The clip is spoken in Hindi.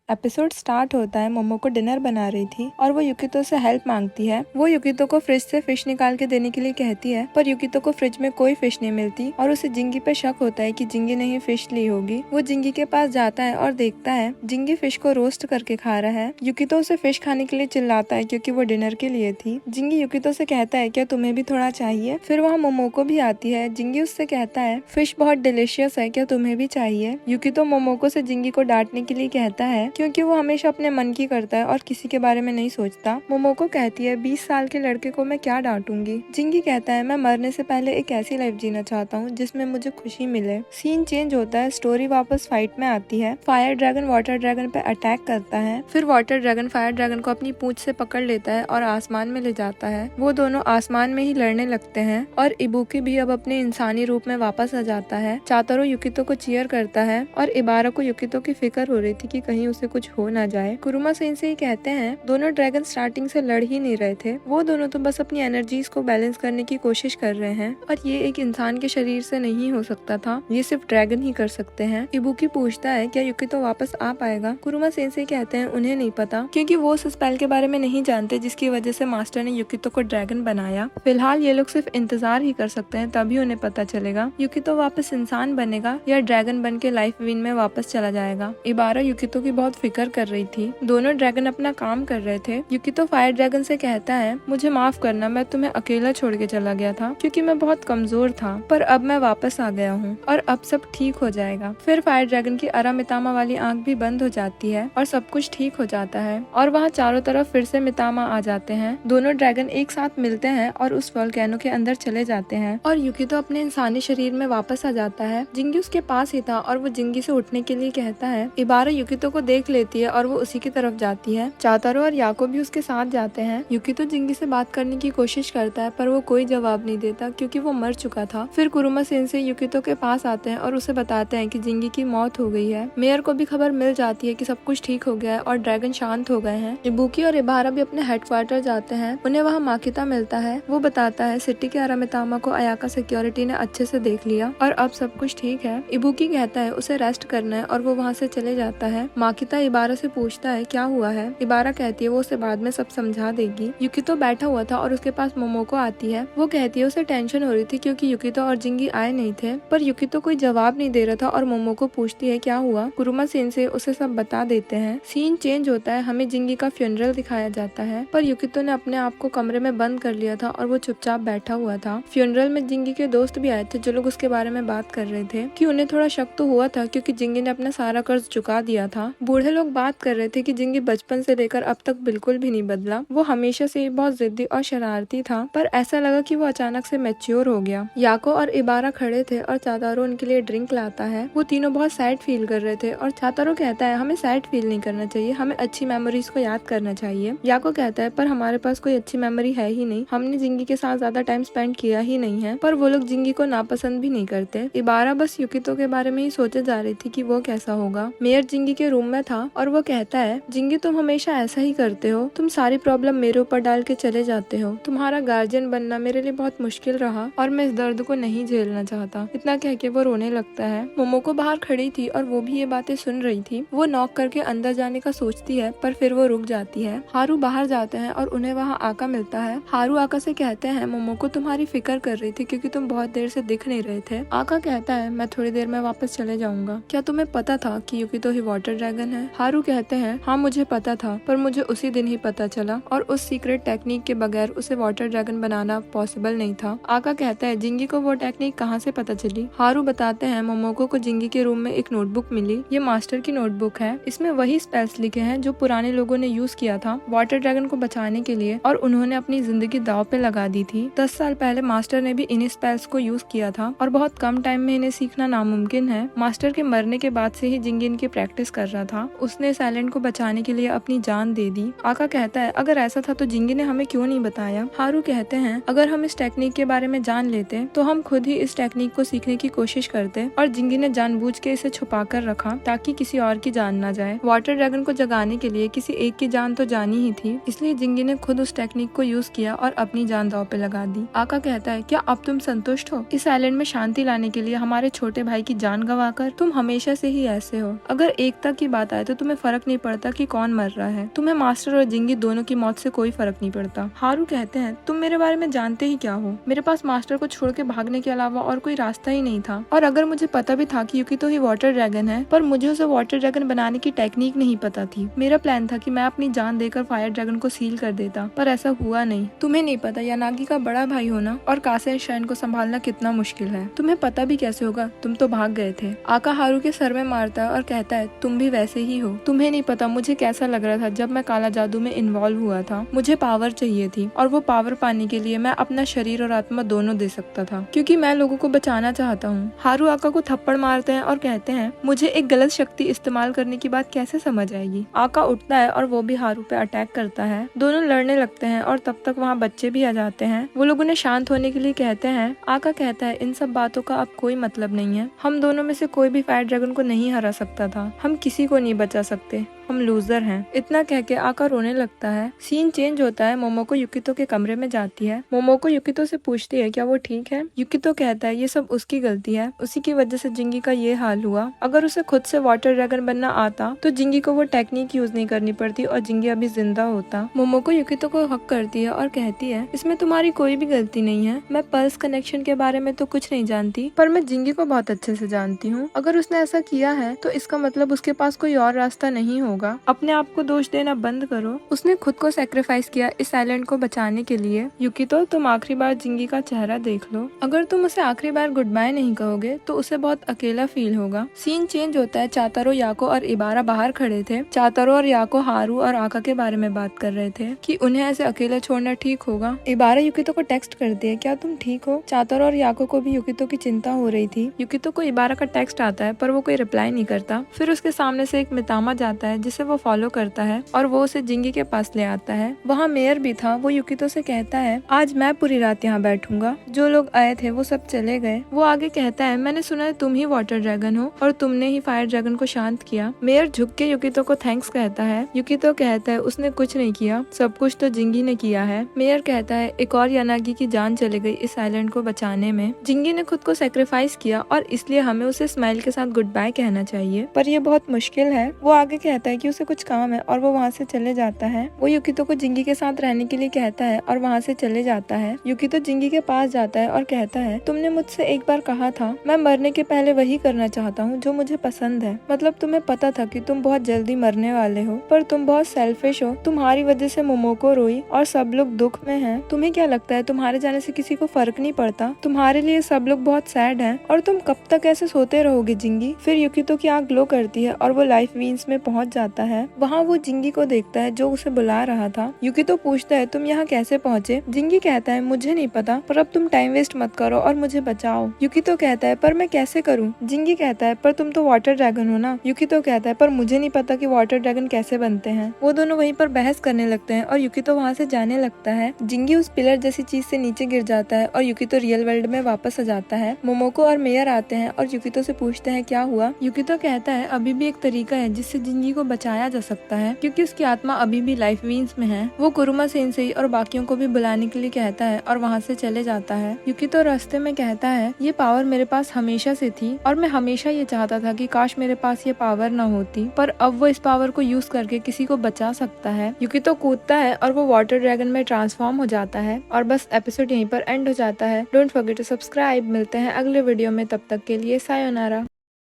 एपिसोड स्टार्ट होता है। मोमोको डिनर बना रही थी और वो युकितो से हेल्प मांगती है। वो युकितो को फ्रिज से फिश निकाल के देने के लिए कहती है, पर युकितो को फ्रिज में कोई फिश नहीं मिलती और उसे जिंगी पे शक होता है कि जिंगी ने ही फिश ली होगी। वो जिंगी के पास जाता है और देखता है जिंगी फिश को रोस्ट करके खा रहा है। युकितो उसे फिश खाने के लिए चिल्लाता है क्योंकि वो डिनर के लिए थी। जिंगी युकितो से कहता है, क्या तुम्हें भी थोड़ा चाहिए? फिर वहाँ मोमोको भी आती है। जिंगी उससे कहता है, फिश बहुत डिलीशियस है, क्या तुम्हें भी चाहिए? युकितो मोमोको से जिंगी को डांटने के लिए कहता है क्योंकि वो हमेशा अपने मन की करता है और किसी के बारे में नहीं सोचता। मोमोको कहती है, 20 साल के लड़के को मैं क्या डांटूंगी? जिंगी कहता है, मैं मरने से पहले एक ऐसी लाइफ जीना चाहता हूँ जिसमें मुझे खुशी मिले। सीन चेंज होता है। स्टोरी वापस फाइट में आती है। फायर ड्रैगन वाटर ड्रैगन पे अटैक करता है। फिर वाटर ड्रैगन फायर ड्रैगन को अपनी पूंछ से पकड़ लेता है और आसमान में ले जाता है। वो दोनों आसमान में ही लड़ने लगते हैं और इबुकी भी अब अपने इंसानी रूप में वापस आ जाता है। चातारो युकितो को चीयर करता है और इबारा को युकितो की फिक्र हो रही थी कि कहीं उसे कुछ हो ना जाए। कुरुमा सेंसेई कहते हैं, दोनों ड्रैगन स्टार्टिंग से लड़ ही नहीं रहे थे। वो दोनों तो बस अपनी एनर्जीज को बैलेंस करने की कोशिश कर रहे हैं और ये एक इंसान के शरीर से नहीं हो सकता था। ये सिर्फ ड्रैगन ही कर सकते हैं। इबुकी पूछता है, क्या युकितो वापस आ पाएगा? कुरुमा सेंसेई कहते हैं, उन्हें नहीं पता क्योंकि वो उस स्पेल के बारे में नहीं जानते जिसकी वजह से मास्टर ने युकितो को ड्रैगन बनाया। फिलहाल ये लोग सिर्फ इंतजार ही कर सकते हैं, तभी उन्हें पता चलेगा युकितो वापस इंसान बनेगा या ड्रैगन बन के लाइफ वीन में वापस चला जाएगा। इबारा युकितो की बहुत फिक्र कर रही थी। दोनों ड्रैगन अपना काम कर रहे थे। युकितो फायर ड्रैगन से कहता है, मुझे माफ करना, मैं तुम्हें अकेला छोड़ के चला गया था क्योंकि मैं बहुत कमजोर था, पर अब मैं वापस आ गया हूँ और अब सब ठीक हो जाएगा। फिर फायर ड्रैगन की अरामितामा वाली आंख भी बंद हो जाती है और सब कुछ ठीक हो जाता है और वहाँ चारों तरफ फिर से मितामा आ जाते हैं। दोनों ड्रैगन एक साथ मिलते हैं और उस वोल्केनो के अंदर चले जाते हैं और युकितो अपने इंसानी शरीर में वापस आ जाता है। जिंगी उसके पास ही था और वो जिंगी से उठने के लिए कहता है। इबारा युकितो को देख लेती है और वो उसी की तरफ जाती है। चातारो और याको भी उसके साथ जाते हैं। युकितो जिंगी से बात करने की कोशिश करता है पर वो कोई जवाब नहीं देता क्योंकि वो मर चुका था। फिर कुरुमा सेंसेई युकितो के पास आते हैं और उसे बताते हैं कि जिंगी की मौत हो गई है। मेयर को भी खबर मिल जाती है कि सब कुछ ठीक हो गया है और ड्रैगन शांत हो गए हैं। इबुकी और इबारा भी अपने हेडक्वार्टर जाते हैं। उन्हें वहाँ माकिता मिलता है। वो बताता है, सिटी के अरामितामा को अयाका सिक्योरिटी ने अच्छे से देख लिया और अब सब कुछ ठीक है। इबुकी कहता है उसे रेस्ट करना है और वो वहाँ से चले जाता है। माकिता इबारा से पूछता है क्या हुआ है। इबारा कहती है वो उसे बाद में सब समझा देगी। युकितो बैठा हुआ था और उसके पास मोमोको आती है। वो कहती है उसे टेंशन हो रही थी क्योंकि युकितो और जिंगी आए नहीं थे, पर युकितो कोई जवाब नहीं दे रहा था और मोमोको पूछती है क्या हुआ। कुरुमा सेंसेई उसे सब बता देते हैं। सीन चेंज होता है। हमें जिंगी का फ्यूनरल दिखाया जाता है, पर युकितो ने अपने आप को कमरे में बंद कर लिया था और वो चुपचाप बैठा हुआ था। फ्यूनरल में जिंगी के दोस्त भी आए थे जो लोग उसके बारे में बात कर रहे थे कि उन्हें थोड़ा शक तो हुआ था क्योंकि जिंगी ने अपना सारा कर्ज चुका दिया था। बूढ़े लोग बात कर रहे थे कि जिंगी बचपन से लेकर अब तक बिल्कुल भी नहीं बदला। वो हमेशा से ही बहुत जिद्दी और शरारती था, पर ऐसा लगा कि वो अचानक से मैच्योर हो गया। याको और इबारा खड़े थे और चातारो उनके लिए ड्रिंक लाता है। वो तीनों बहुत सैड फील कर रहे थे और चातारो कहता है, हमें सैड फील नहीं करना चाहिए, हमें अच्छी मेमोरीज को याद करना चाहिए। याको कहता है, पर हमारे पास कोई अच्छी मेमोरी है ही नहीं, हमने जिंगी के साथ ज्यादा टाइम स्पेंड किया ही नहीं है। पर वो लोग जिंगी को नापसंद भी नहीं करते। इबारा बस युकितो के बारे में ही सोचे जा रही थी कि वो कैसा होगा। मेयर जिंगी के रूम में था और वो कहता है, जिंगी तुम हमेशा ऐसा ही करते हो, तुम सारी प्रॉब्लम मेरे ऊपर डाल के चले जाते हो। तुम्हारा गार्जियन बनना मेरे लिए बहुत मुश्किल रहा और मैं इस दर्द को नहीं झेलना चाहता। इतना कह के वो रोने लगता है। मोमोको बाहर खड़ी थी और वो भी ये बातें सुन रही थी। वो नॉक करके अंदर जाने का सोचती है पर फिर वो रुक जाती है। हारू बाहर जाते हैं और उन्हें वहाँ आका मिलता है। हारू आका से कहते हैं, मोमोको तुम्हारी फिक्र कर रही थी क्योंकि तुम बहुत देर से दिख नहीं रहे थे। आका कहता है, मैं थोड़ी देर में वापस चले जाऊंगा। क्या तुम्हें पता था कि युकितो ही वाटर ड्रैगन है? हारू कहते हैं, हाँ मुझे पता था, पर मुझे उसी दिन ही पता चला और उस सीक्रेट टेक्निक के बगैर उसे वाटर ड्रैगन बनाना पॉसिबल नहीं था। आका कहता है, जिंगी को वो टेक्निक कहाँ से पता चली? हारू बताते हैं, मोमोको को जिंगी के रूम में एक नोटबुक मिली। ये मास्टर की नोटबुक है। इसमें वही स्पेल्स लिखे हैं जो पुराने लोगों ने यूज किया था वाटर ड्रैगन को बचाने के लिए और उन्होंने अपनी जिंदगी दांव पे लगा दी थी। 10 साल पहले मास्टर ने भी इन्हीं स्पेल्स को यूज किया था और बहुत कम टाइम में इन्हें सीखना नामुमकिन है। मास्टर के मरने के बाद से ही जिंगी इनकी प्रैक्टिस कर रहा था। उसने इस आइलैंड को बचाने के लिए अपनी जान दे दी। आका कहता है, अगर ऐसा था तो जिंगी ने हमें क्यों नहीं बताया? हारू कहते हैं, अगर हम इस टेक्निक के बारे में जान लेते तो हम खुद ही इस टेक्निक को सीखने की कोशिश करते और जिंगी ने जानबूझ के इसे छुपा कर रखा ताकि किसी और की जान ना जाए। वाटर ड्रैगन को जगाने के लिए किसी एक की जान तो जानी ही थी, इसलिए जिंगी ने खुद उस टेक्निक को यूज किया और अपनी जान दांव पे लगा दी। आका कहता है, क्या अब तुम संतुष्ट हो? इस आइलैंड में शांति लाने के लिए हमारे छोटे भाई की जान गंवाकर तुम हमेशा से ही ऐसे हो। अगर एकता की बात है तो तुम्हें फर्क नहीं पड़ता कि कौन मर रहा है। तुम्हें मास्टर और जिंगी दोनों की मौत से कोई फर्क नहीं पड़ता। हारू कहते हैं तुम मेरे बारे में जानते ही क्या हो, मेरे पास मास्टर को छोड़ के भागने के अलावा और कोई रास्ता ही नहीं था। और अगर मुझे पता भी था कि युकितो ही वाटर ड्रैगन है, पर मुझे उसे वाटर ड्रैगन बनाने की टेक्निक नहीं पता थी। मेरा प्लान था कि मैं अपनी जान देकर फायर ड्रैगन को सील कर देता, पर ऐसा हुआ नहीं। तुम्हें नहीं पता यानागी का बड़ा भाई होना और कासे शाइन को संभालना कितना मुश्किल है। तुम्हें पता भी कैसे होगा, तुम तो भाग गए थे। आका हारू के सर में मारता है और कहता है तुम भी वैसे ही हो। तुम्हें नहीं पता मुझे कैसा लग रहा था जब मैं काला जादू में इन्वॉल्व हुआ था। मुझे पावर चाहिए थी और वो पावर पाने के लिए मैं अपना शरीर और आत्मा दोनों दे सकता था, क्योंकि मैं लोगों को बचाना चाहता हूँ। हारू आका को थप्पड़ मारते हैं और कहते हैं मुझे एक गलत शक्ति इस्तेमाल करने की बात कैसे समझ आएगी। आका उठता है और वो भी हारू पे अटैक करता है। दोनों लड़ने लगते हैं और तब तक वहाँ बच्चे भी आ जाते हैं। वो लोग उन्हें शांत होने के लिए कहते हैं। आका कहता है इन सब बातों का अब कोई मतलब नहीं है। हम दोनों में से कोई भी फायर ड्रैगन को नहीं हरा सकता था। हम किसी को नहीं बचा सकते, हम लूजर हैं। इतना कह के आका रोने लगता है। सीन चेंज होता है। मोमोको युकितो के कमरे में जाती है। मोमोको युकितो से पूछती है क्या वो ठीक है। युकितो कहता है ये सब उसकी गलती है, उसी की वजह से जिंगी का ये हाल हुआ। अगर उसे खुद से वाटर ड्रैगन बनना आता तो जिंगी को वो टेक्निक यूज नहीं करनी पड़ती और जिंगी अभी जिंदा होता। मोमोको युकितो को हक करती है और कहती है इसमें तुम्हारी कोई भी गलती नहीं है। मैं पल्स कनेक्शन के बारे में तो कुछ नहीं जानती, पर मैं जिंगी को बहुत अच्छे से जानती हूँ। अगर उसने ऐसा किया है तो इसका मतलब उसके पास कोई और रास्ता नहीं होगा। अपने आप को दोष देना बंद करो। उसने खुद को सैक्रिफाइस किया इस आइलैंड को बचाने के लिए। युकितो तुम आखिरी बार जिंगी का चेहरा देख लो। अगर तुम उसे आखिरी बार गुड बाय नहीं कहोगे तो उसे बहुत अकेला फील होगा। सीन चेंज होता है। चातारो, याको और इबारा बाहर खड़े थे। चातारो और याको हारू और आका के बारे में बात कर रहे थे कि उन्हें ऐसे अकेला छोड़ना ठीक होगा। इबारा युकितो को टेक्स्ट करती है क्या तुम ठीक हो। चातारो और याको को भी युकितो की चिंता हो रही थी। युकितो को इबारा का टेक्स्ट आता है पर वो कोई रिप्लाई नहीं करता। फिर उसके सामने से एक मितामा जाता है जिसे वो फॉलो करता है और वो उसे जिंगी के पास ले आता है। वहाँ मेयर भी था। वो युकितो से कहता है आज मैं पूरी रात यहाँ बैठूंगा, जो लोग आए थे वो सब चले गए। वो आगे कहता है मैंने सुना है तुम ही वाटर ड्रैगन हो और तुमने ही फायर ड्रैगन को शांत किया। मेयर झुक के युकितो को थैंक्स कहता है। युकितो कहता है उसने कुछ नहीं किया, सब कुछ तो जिंगी ने किया है। मेयर कहता है एक और यानागी की जान चली गई इस आइलैंड को बचाने में। जिंगी ने खुद को सैक्रिफाइस किया और इसलिए हमें उसे स्माइल के साथ गुड बाय कहना चाहिए, पर यह बहुत मुश्किल है। वो आगे कहता है कि उसे कुछ काम है और वो वहाँ से चले जाता है। वो युकितो को जिंगी के साथ रहने के लिए कहता है और वहाँ से चले जाता है। युकितो जिंगी के पास जाता है और कहता है तुमने मुझसे एक बार कहा था मैं मरने के पहले वही करना चाहता हूँ जो मुझे पसंद है। मतलब तुम्हें पता था कि तुम बहुत जल्दी मरने वाले हो, पर तुम बहुत सेल्फिश हो। तुम्हारी वजह से मोमोको रोई और सब लोग दुख में हैं। तुम्हें क्या लगता है तुम्हारे जाने से किसी को फर्क नहीं पड़ता? तुम्हारे लिए सब लोग बहुत सैड हैं और तुम कब तक ऐसे सोते रहोगे जिंगी। फिर युकितो की आंख ग्लो करती है और वो लाइफ वीन्स में पहुंच जाता है। वहाँ वो जिंगी को देखता है जो उसे बुला रहा था। युकितो पूछता है तुम यहाँ कैसे पहुँचे। जिंगी कहता है मुझे नहीं पता, पर अब तुम टाइम वेस्ट मत करो और मुझे बचाओ। युकितो कहता है पर मैं कैसे करूँ। जिंगी कहता है पर तुम तो वाटर ड्रैगन हो ना। युकितो कहता है पर मुझे नहीं पता कि वाटर ड्रैगन कैसे बनते हैं। वो दोनों वहीं पर बहस करने लगते हैं और युकितो वहाँ से जाने लगता है। जिंगी उस पिलर जैसी चीज से नीचे गिर जाता है और युकितो रियल वर्ल्ड में वापस आ जाता है। मोमोको और मेयर आते हैं और युकितो से पूछते हैं क्या हुआ। युकितो कहता है अभी भी एक तरीका है जिससे जिंगी को बचाया जा सकता है, क्योंकि उसकी आत्मा अभी भी लाइफ वीन्स में है। वो कुरुमा सेंसेई और बाकियों को भी बुलाने के लिए कहता है और वहाँ से चले जाता है। युकितो रास्ते में कहता है ये पावर मेरे पास हमेशा से थी और मैं हमेशा ये चाहता था कि काश मेरे पास ये पावर न होती, पर अब वो इस पावर को यूज करके किसी को बचा सकता है। युकितो कूदता है और वो वाटर ड्रैगन में ट्रांसफॉर्म हो जाता है और बस एपिसोड यहीं पर एंड हो जाता है। Don't forget to subscribe. मिलते हैं अगले वीडियो में, तब तक के लिए सायोनारा।